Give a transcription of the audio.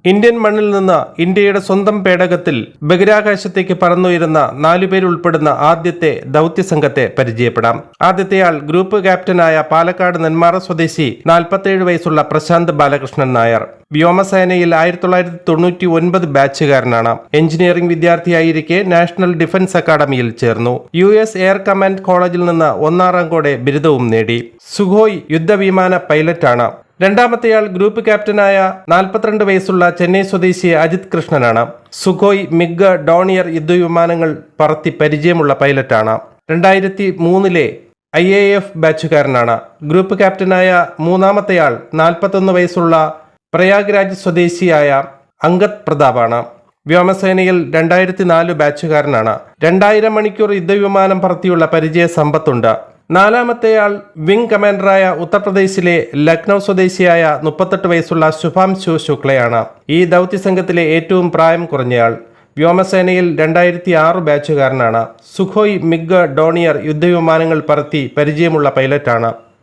Indian മണ്ണിൽ നിന്ന് ഇന്ത്യയുടെ സ്വന്തം പേടകത്തിൽ ബഹിരാകാശത്തേക്ക് പറന്നുയരുന്ന 4 പേരുൾപ്പെടുന്ന ആദ്യത്തെ ദൗത്യസംഘത്തെ പരിചയപ്പെടാം. ആദ്യത്തെയാൾ ഗ്രൂപ്പ് ക്യാപ്റ്റനായ പാലക്കാട് നെന്മാറ സ്വദേശി 47 വയസ്സുള്ള പ്രശാന്ത് ബാലകൃഷ്ണൻ നായർ. വ്യോമസേനയിൽ 1999 ബാച്ചുകാരനാണ്. എഞ്ചിനീയറിംഗ് വിദ്യാർത്ഥിയായിരിക്കെ നാഷണൽ ഡിഫൻസ് അക്കാദമിയിൽ ചേർന്നു. US എയർ കമാൻഡ് കോളേജിൽ നിന്ന് 1-ാം റാങ്കോടെ ബിരുദവും നേടി. സുഖോയ് യുദ്ധവിമാന പൈലറ്റാണ്. രണ്ടാമത്തെയാൾ ഗ്രൂപ്പ് ക്യാപ്റ്റനായ 42 വയസ്സുള്ള ചെന്നൈ സ്വദേശി അജിത് കൃഷ്ണനാണ്. സുഖോയ് മിഗ് ഡോണിയർ യുദ്ധവിമാനങ്ങൾ പറത്തി പരിചയമുള്ള പൈലറ്റാണ്. 2003 IAF ബാച്ചുകാരനാണ്. ഗ്രൂപ്പ് ക്യാപ്റ്റനായ മൂന്നാമത്തെയാൾ 41 വയസ്സുള്ള പ്രയാഗ്രാജ് സ്വദേശിയായ അങ്കദ് പ്രതാപാണ്. വ്യോമസേനയിൽ 2004 ബാച്ചുകാരനാണ്. 2000 മണിക്കൂർ യുദ്ധവിമാനം പറത്തിയുള്ള പരിചയ സമ്പത്തുണ്ട്. നാലാമത്തെയാൾ വിംഗ് കമാൻഡറായ ഉത്തർപ്രദേശിലെ ലക്നൗ സ്വദേശിയായ 38 വയസ്സുള്ള ശുഭാംശു ശുക്ലയാണ്. ഈ ദൗത്യസംഘത്തിലെ ഏറ്റവും പ്രായം കുറഞ്ഞയാൾ. വ്യോമസേനയിൽ 2006 ബാച്ചുകാരനാണ്. സുഖോയ് മിഗ് ഡോണിയർ യുദ്ധവിമാനങ്ങൾ പറത്തി പരിചയമുള്ള പൈലറ്റാണ്.